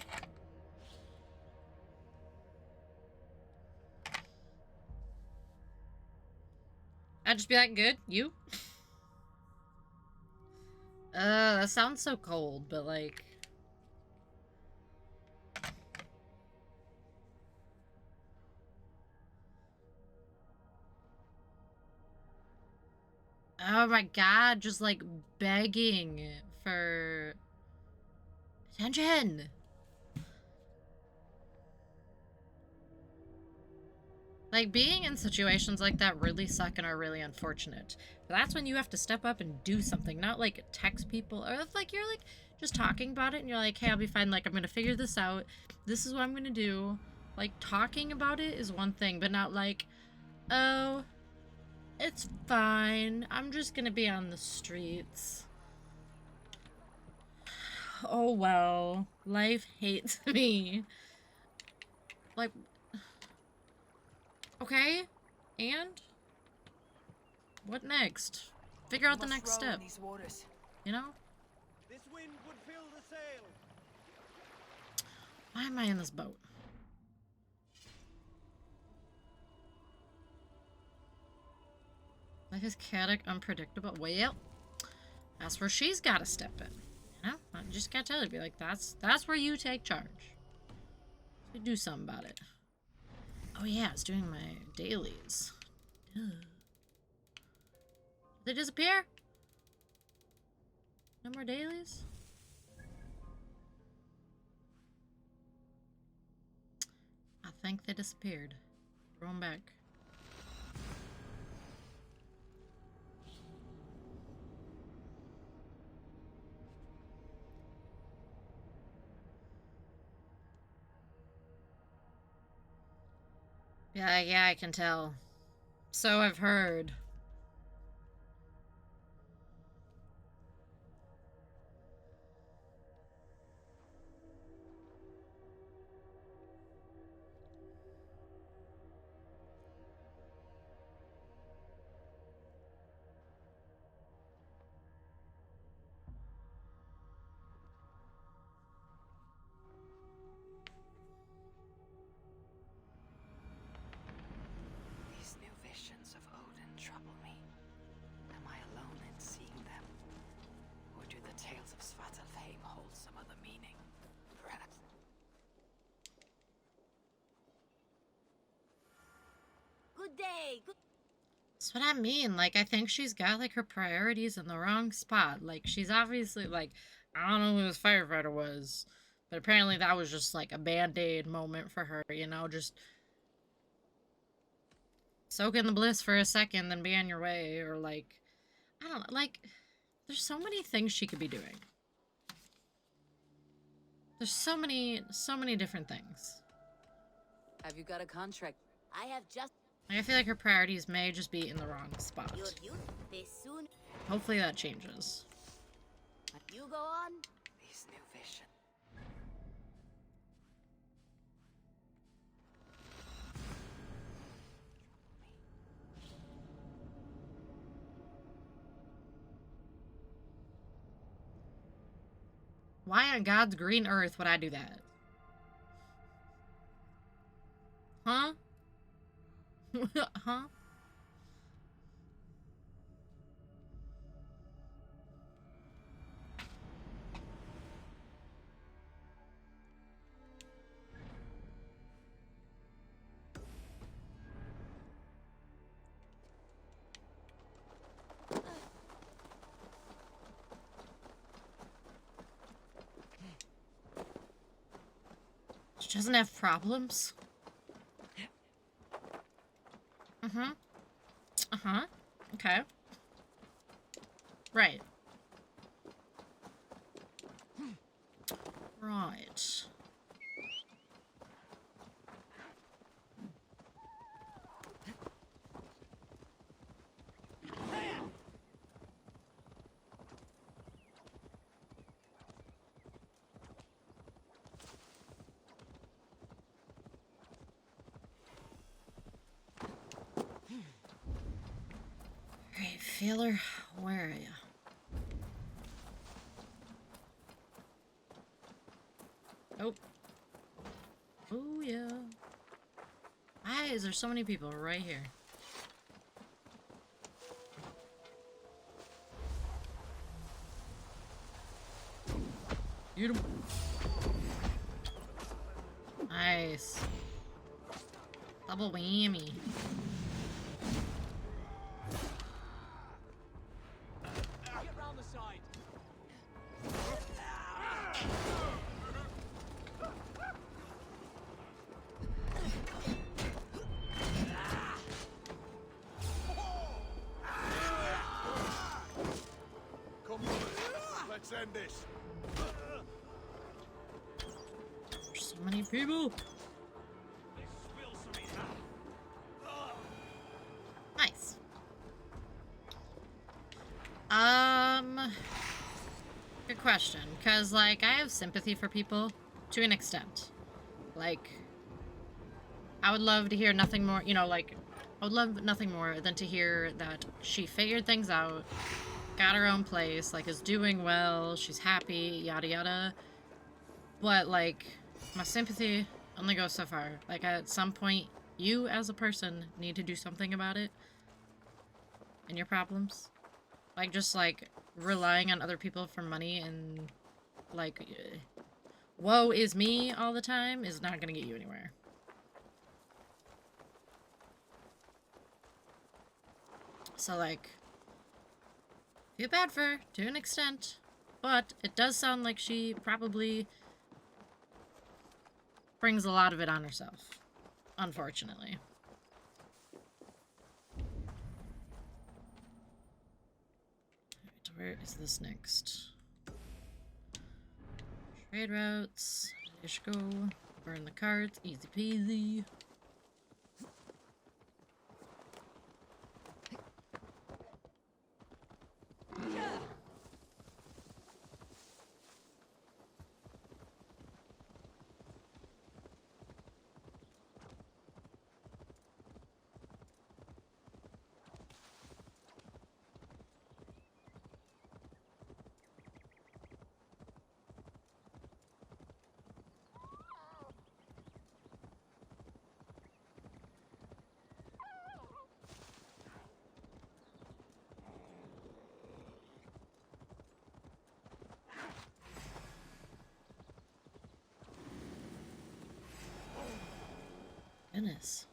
I'd just be like, good, you? That sounds so cold, but like... Oh my god, just like begging for attention. Like, being in situations like that really suck and are really unfortunate. But that's when you have to step up and do something, not like text people, or if like you're like just talking about it and you're like, hey, I'll be fine, like I'm gonna figure this out, this is what I'm gonna do. Like, talking about it is one thing, but not like, oh, it's fine, I'm just gonna be on the streets. Oh well, life hates me. Like, okay, and what next? Figure out the next step. You know? This wind would fill the sail. Why am I in this boat? Life is chaotic, unpredictable. Well, that's where she's got to step in. You know? I just gotta tell you, be like, that's where you take charge. So do something about it. Oh yeah, I was doing my dailies. Duh. Did they disappear? No more dailies? I think they disappeared. Throw them back. Yeah, I can tell. So I've heard. These new visions of Odin trouble Good day. That's what I mean. Like, I think she's got, like, her priorities in the wrong spot. Like, she's obviously, like, I don't know who this firefighter was, but apparently that was just, like, a Band-Aid moment for her, you know? Just soak in the bliss for a second, then be on your way, or, like, I don't know. Like, there's so many things she could be doing. There's so many different things. Have you got a contract? I have just... Like, I feel like her priorities may just be in the wrong spot. Hopefully that changes. You go on. These new vision. Why on God's green earth would I do that? Huh? Huh? She doesn't have problems? Mm-hmm. Uh-huh. Okay. Right. Right. Alright, Feeler, where are you? Oh. Oh, yeah. Why is there so many people right here? Get him. Nice. Double whammy. Get round the side. Come on, let's end this. There's so many people. Nice. Good question. Because, like, I have sympathy for people to an extent. Like, I would love to hear nothing more, you know, like, I would love nothing more than to hear that she figured things out, got her own place, like, is doing well, she's happy, yada yada. But, like, my sympathy only goes so far. Like, at some point, you as a person need to do something about it and your problems. Like, just, like, relying on other people for money and, like, woe is me all the time is not gonna get you anywhere. So, like, feel bad for her to an extent, but it does sound like she probably brings a lot of it on herself, unfortunately. Alright, where is this next? Trade routes. Let's go. Burn the carts. Easy peasy. Goodness.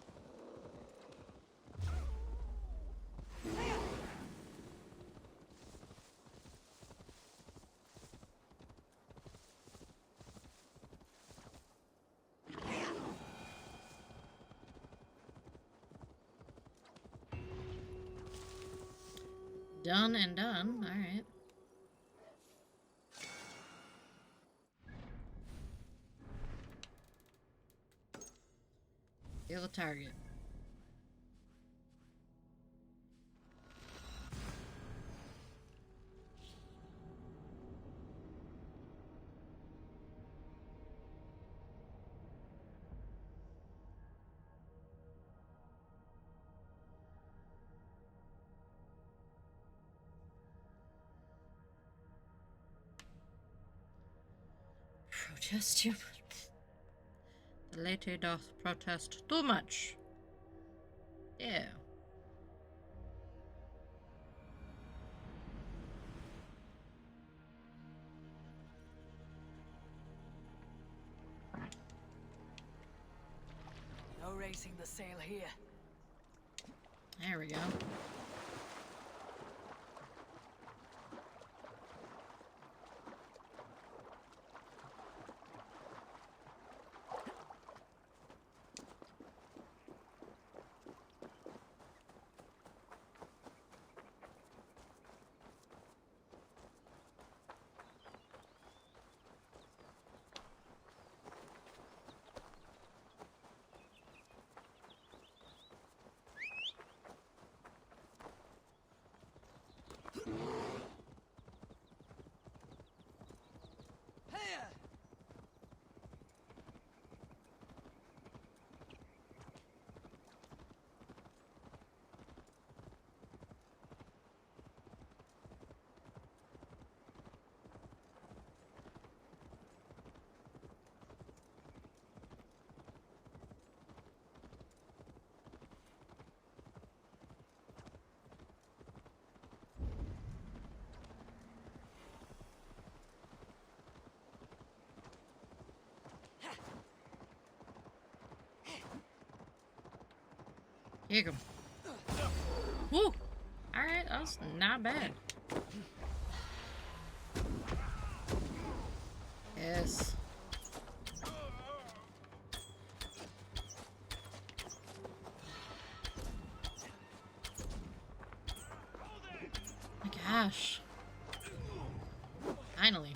Done and done. Alright. Kill the target. Protest too much. The lady doth protest too much. Yeah. No raising the sail here. There we go. Here you go. Woo! Alright, that's not bad. Yes. My gosh. Finally.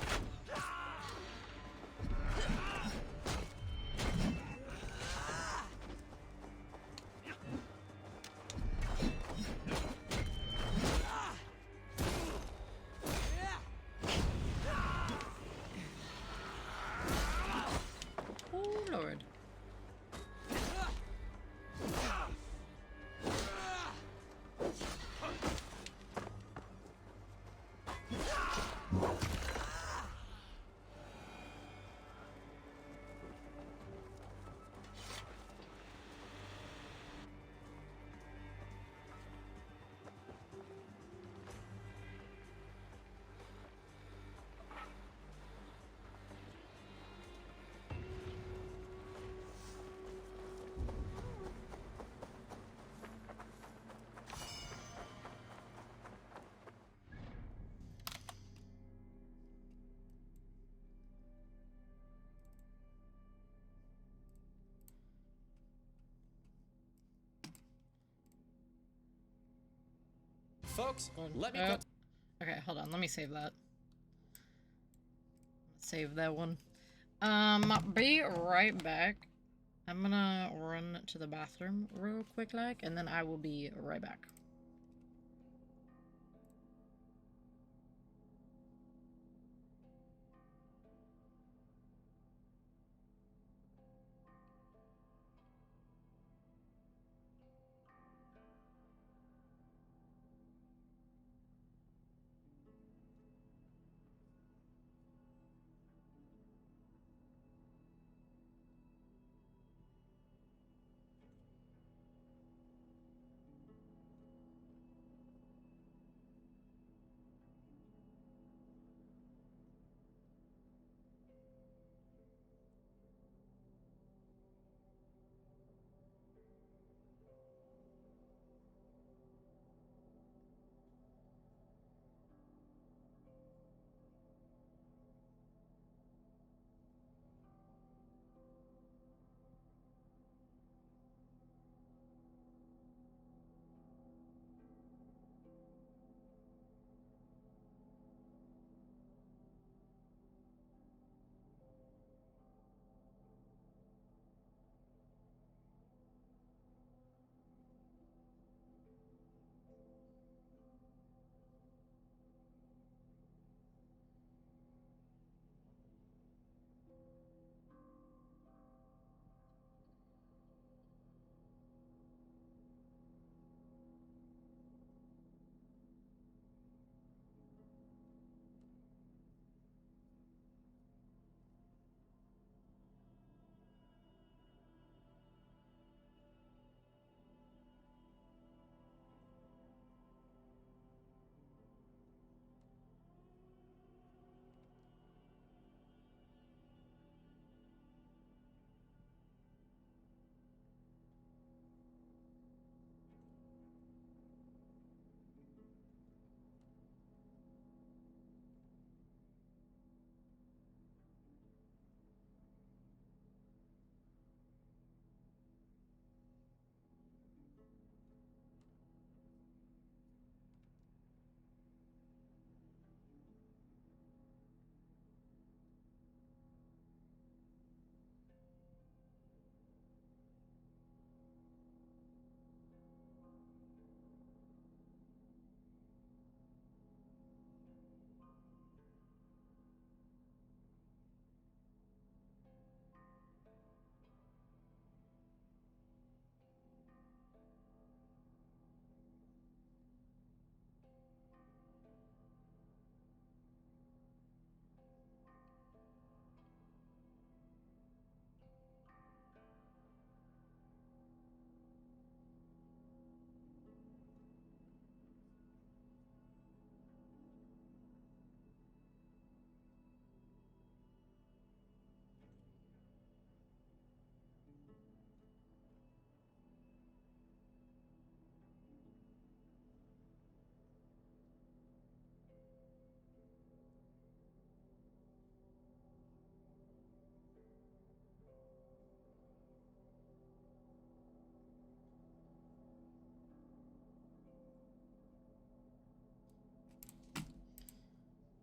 Folks, let me Okay, hold on. Let me save that. Save that one. Be right back. I'm gonna run to the bathroom real quick, like, and then I will be right back.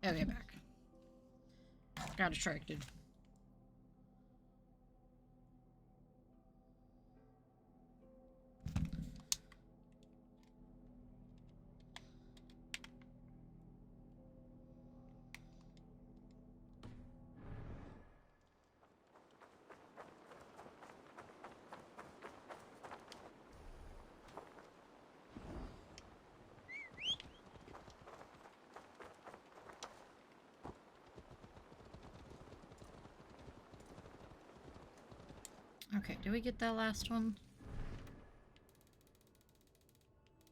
Okay, back. Got distracted. Okay, did we get that last one?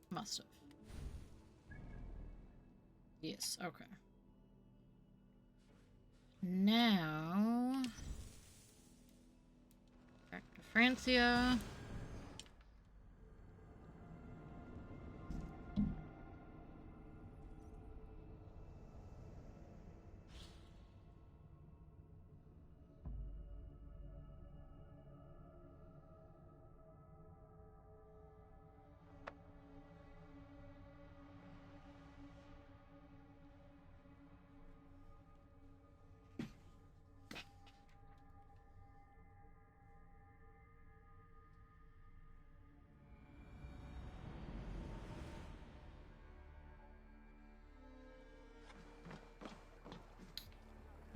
Must have. Yes, okay. Now... back to Francia.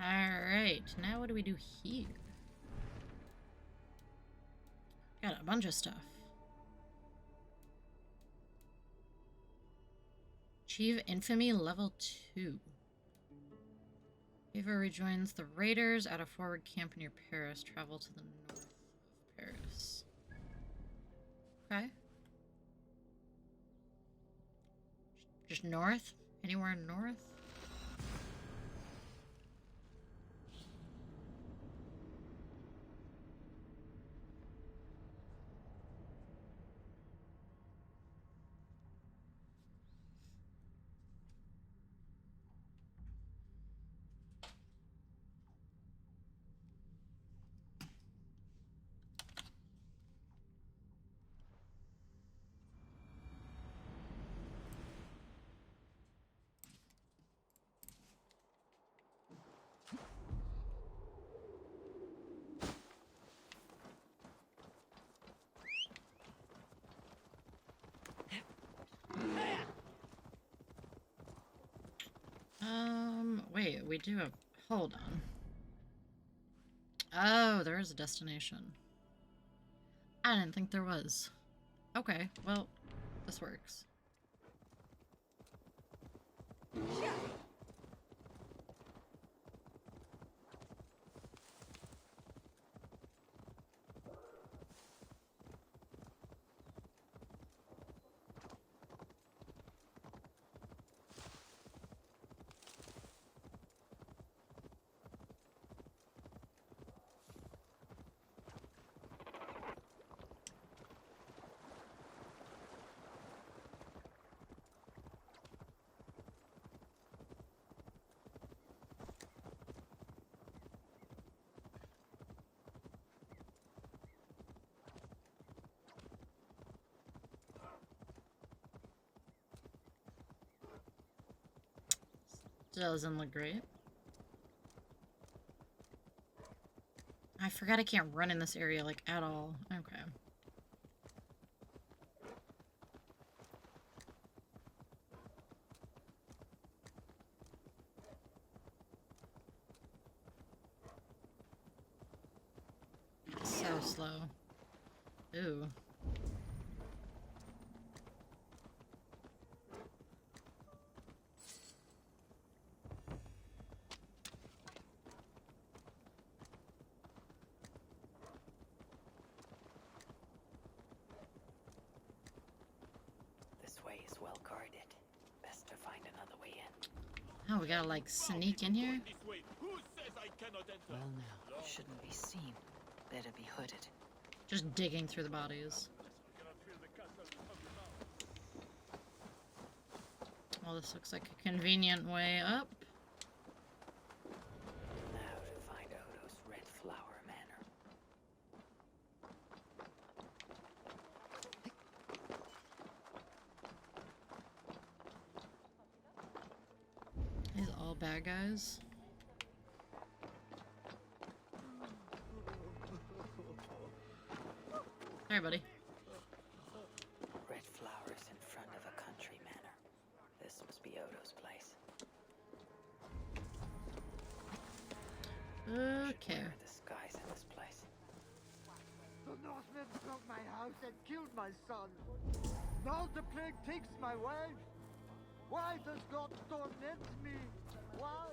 Alright, now what do we do here? Got a bunch of stuff. Achieve Infamy level 2. Ava rejoins the Raiders at a forward camp near Paris. Travel to the north of Paris. Okay. Just north? Anywhere north? Wait, we do have... hold on. Oh, there is a destination. I didn't think there was. Okay, well, this works. Doesn't look great. I forgot I can't run in this area, like, at all. Okay. So slow. Ooh. Oh, we gotta like sneak in here? Well now, shouldn't be seen. Better be hooded. Just digging through the bodies. Well, this looks like a convenient way up. Now to find Odo's Red Flower Manor. He's all bad guys. Hey, buddy. Red flowers in front of a country manor. This must be Odo's place. Okay. The skies in this place. The Northmen broke my house and killed my son. Now the plague takes my wife. Why does God torment me? Why?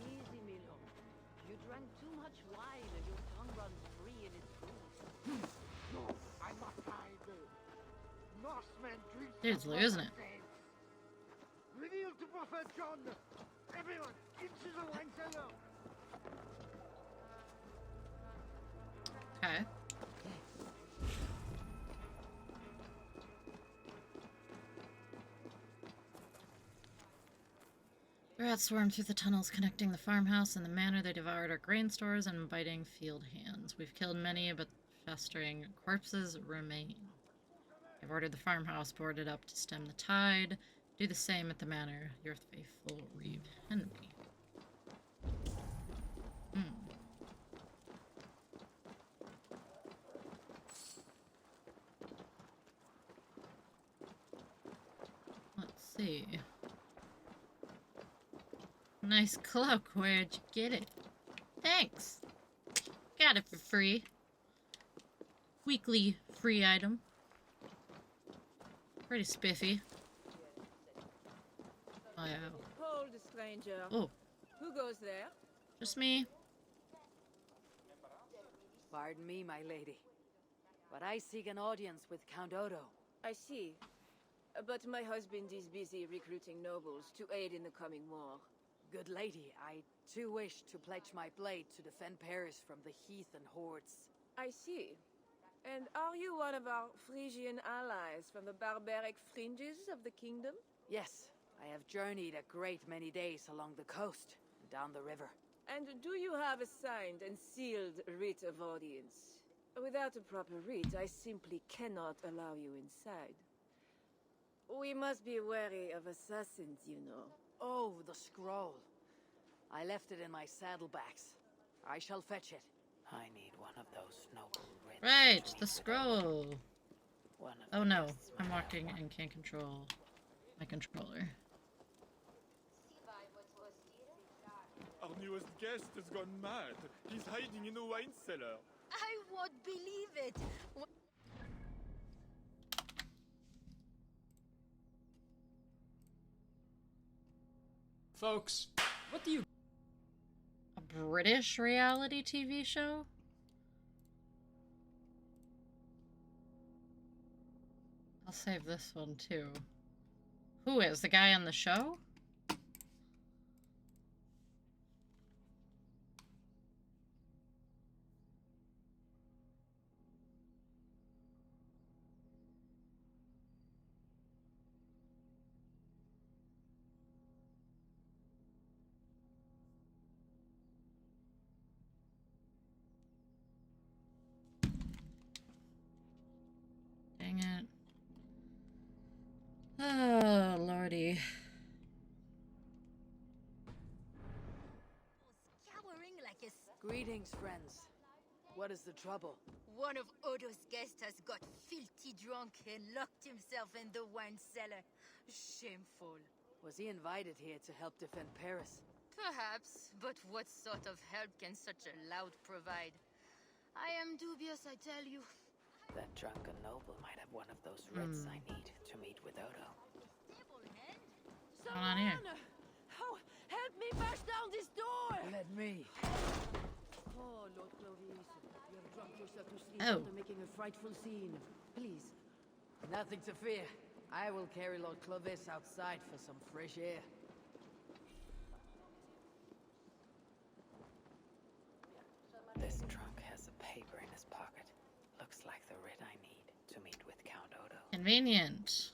Easy, Milo. You drank too much wine and your tongue runs free in its food. No, I must hide. Norsemen drink. Dude's losing it. Reveal to Prophet John. Everyone, into the wine cellar. Okay. The rats swarmed through the tunnels connecting the farmhouse and the manor. They devoured our grain stores and biting field hands. We've killed many, but festering corpses remain. I've ordered the farmhouse boarded up to stem the tide. Do the same at the manor. Your faithful Reeve Henry. Let's see. Nice cloak. Where'd you get it? Thanks. Got it for free. Weekly free item. Pretty spiffy. Oh, yeah. Hold, stranger. Oh. Who goes there? Just me. Pardon me, my lady, but I seek an audience with Count Odo. I see. But my husband is busy recruiting nobles to aid in the coming war. Good lady, I too wish to pledge my blade to defend Paris from the heath and hordes. I see. And are you one of our Frisian allies from the barbaric fringes of the kingdom? Yes, I have journeyed a great many days along the coast and down the river. And do you have a signed and sealed writ of audience? Without a proper writ, I simply cannot allow you inside. We must be wary of assassins, you know. Oh, the scroll. I left it in my saddlebags. I shall fetch it. I need one of those noble writs. Right, the scroll. Oh no, I'm walking and can't control my controller. Our newest guest has gone mad. He's hiding in a wine cellar. I won't believe it. Folks, what do you... A British reality TV show? I'll save this one too. Who is the guy on the show? Dang it. Oh, lordy. Scouring like a... Greetings, friends. What is the trouble? One of Odo's guests has got filthy drunk and locked himself in the wine cellar. Shameful. Was he invited here to help defend Paris? Perhaps, but what sort of help can such a lout provide? I am dubious, I tell you. That drunken noble might have one of those writs I need to meet with Odo. What's going on here? Oh, help me burst down this door! Let me. Oh, Lord Clovis, you have drunk yourself to sleep Oh. after making a frightful scene. Please. Nothing to fear. I will carry Lord Clovis outside for some fresh air. This trunk has a paper in his pocket. Looks like the writ I need to meet with Count Odo. Convenient.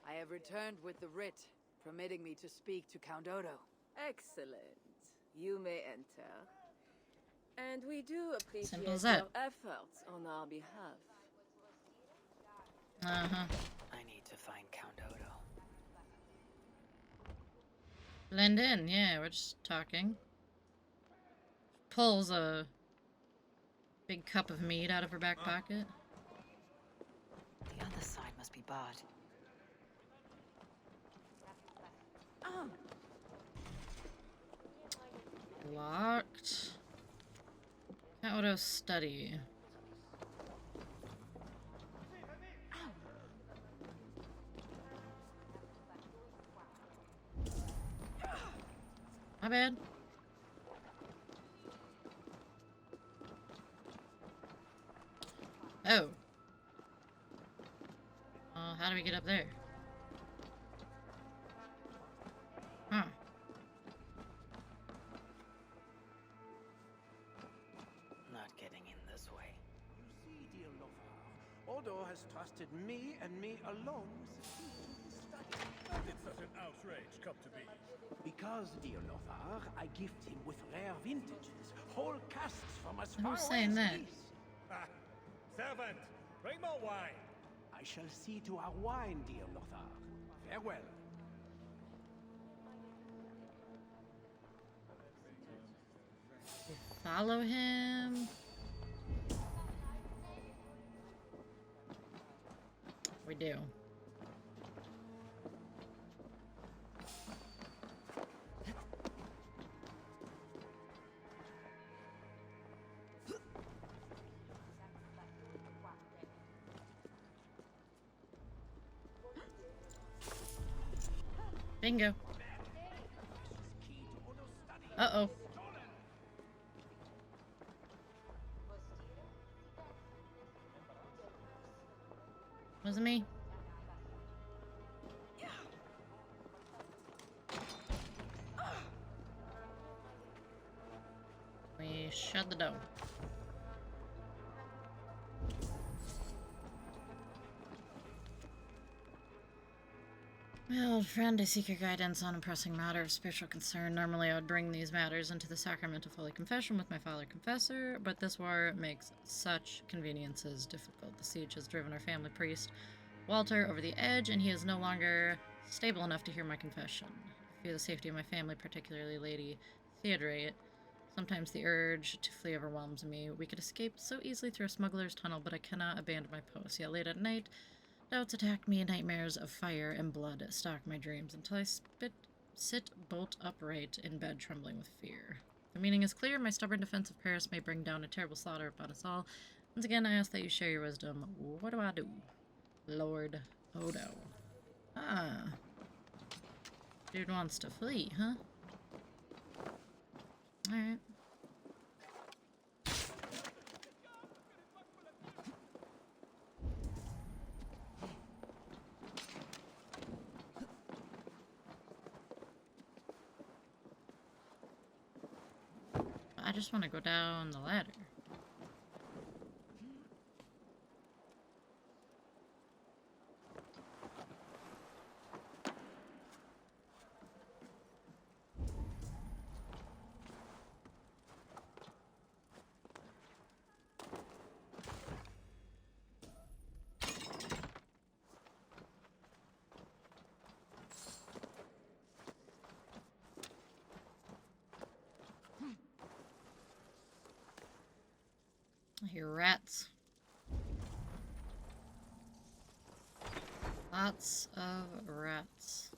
I have returned with the writ, permitting me to speak to Count Odo. Excellent. You may enter. And we do appreciate Simple as your that. efforts on our behalf. Uh-huh. I need to find Count Odo. Blend in, yeah, we're just talking. Pulls a big cup of mead out of her back pocket. The other side must be barred. Locked. Count Odo's study. My bad. Oh. How do we get up there? Huh. Not getting in this way. You see, dear Lothar, Odo has trusted me and me alone with the key to his study. How did such an outrage come to be? Because, dear Lothar, I gift him with rare vintages, whole casks from as far Who's away saying as that? Greece. Ah, servant, bring more wine. I shall see to our wine, dear Lothar. Farewell. Follow him. We do. Bingo. Uh-oh. Wasn't me. We shut the door. My old friend, I seek your guidance on a pressing matter of spiritual concern. Normally I would bring these matters into the sacrament of Holy Confession with my father confessor, but this war makes such conveniences difficult. The siege has driven our family priest, Walter, over the edge, and he is no longer stable enough to hear my confession. I fear the safety of my family, particularly Lady Theodorate. Sometimes the urge to flee overwhelms me. We could escape so easily through a smuggler's tunnel, but I cannot abandon my post. Yet late at night, doubts attack me, nightmares of fire and blood stalk my dreams until I sit bolt upright in bed, trembling with fear. The meaning is clear. My stubborn defense of Paris may bring down a terrible slaughter upon us all. Once again, I ask that you share your wisdom. What do I do? Lord Odo. Ah. Dude wants to flee, huh? Alright. I just want to go down the ladder. I hear rats. Lots of rats.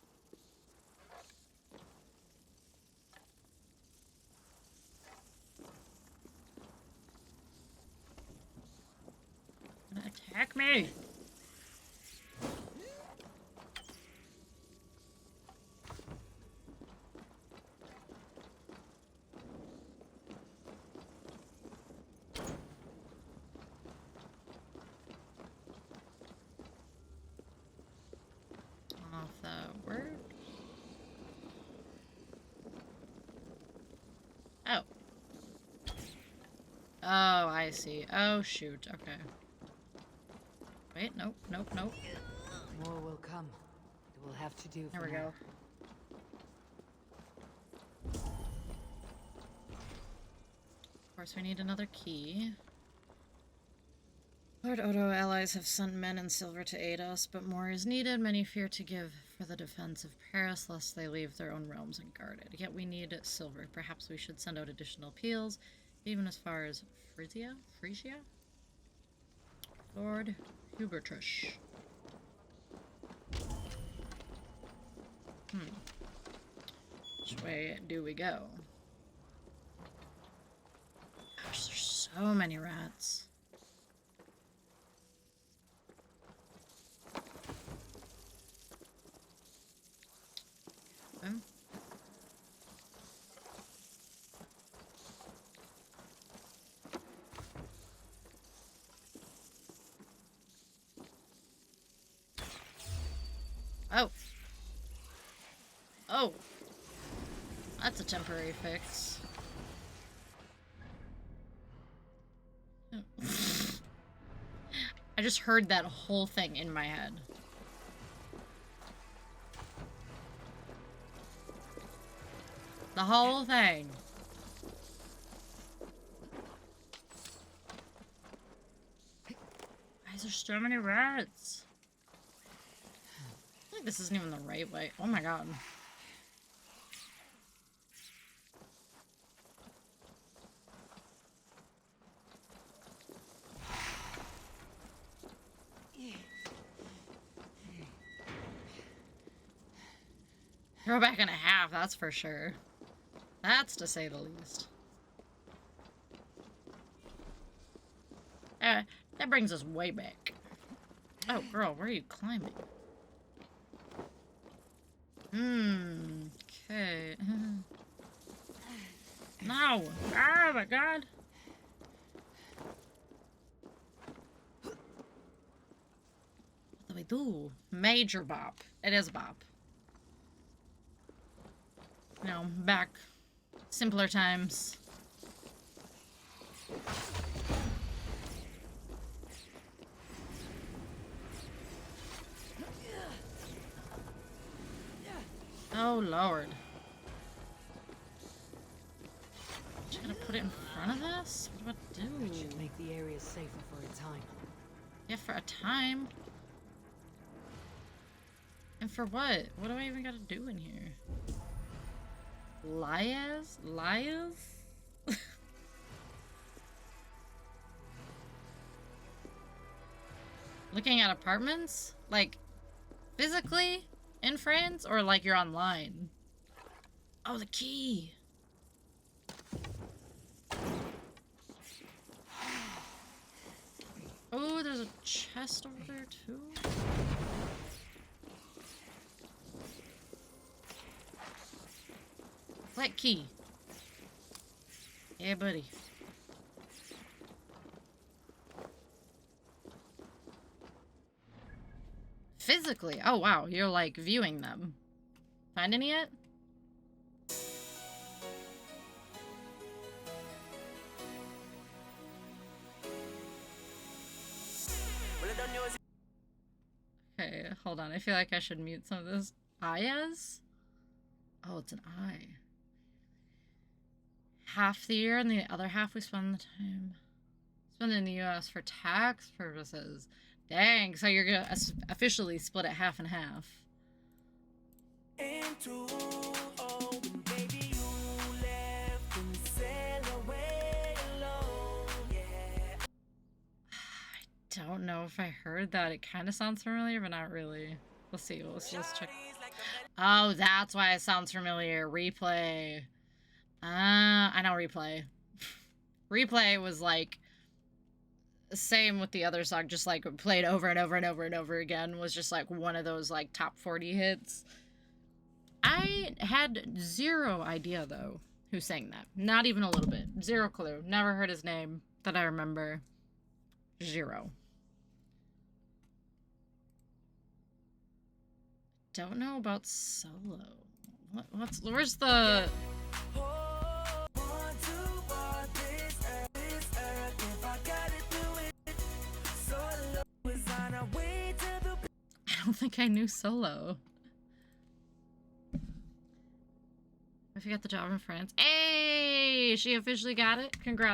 Gonna attack me! Off the word. Oh. Oh, I see. Oh, shoot. Okay. Wait, nope, nope, nope. More will come. It will have to do There for we now. go. Of course, we need another key. Lord Odo allies have sent men in silver to aid us, but more is needed. Many fear to give for the defense of Paris, lest they leave their own realms unguarded. Yet we need silver. Perhaps we should send out additional appeals, even as far as Frisia? Lord Hubertrish. Which way do we go? Gosh, there's so many rats. Okay. Oh. Oh. That's a temporary fix. I just heard that whole thing in my head. The whole thing. Why is there so many rats? I think this isn't even the right way. Oh my god. Throw back in a half, that's for sure. That's to say the least. That brings us way back. Oh, girl, where are you climbing? Okay. No! Oh my god! What do we do? Major bop. It is bop. You know, back simpler times. Oh lord. Just gonna put it in front of this? What do I do? It should make the area safer for a time. Yeah, for a time? And for what? What do I even gotta do in here? Lias? Looking at apartments? Like, physically in France? Or like you're online? Oh, the key! Oh, there's a chest over there too? What key? Yeah, buddy. Physically? Oh, wow. You're, like, viewing them. Find any yet? Okay, hold on. I feel like I should mute some of this. Ayas? Oh, it's an eye. Half the year, and the other half we spend the time in the US for tax purposes. Dang, so you're gonna officially split it half and half. I don't know if I heard that. It kind of sounds familiar, but not really. We'll see. Let's check. Oh, that's why it sounds familiar. Replay. I know Replay. Replay was like same with the other song, just like played over and over and over and over again. Was just like one of those like top 40 hits. I had zero idea though who sang that. Not even a little bit. Zero clue. Never heard his name that I remember. Zero. Don't know about Solo. Where's the... I don't think I knew Solo. I forgot the job in France. Hey! She officially got it. Congrats.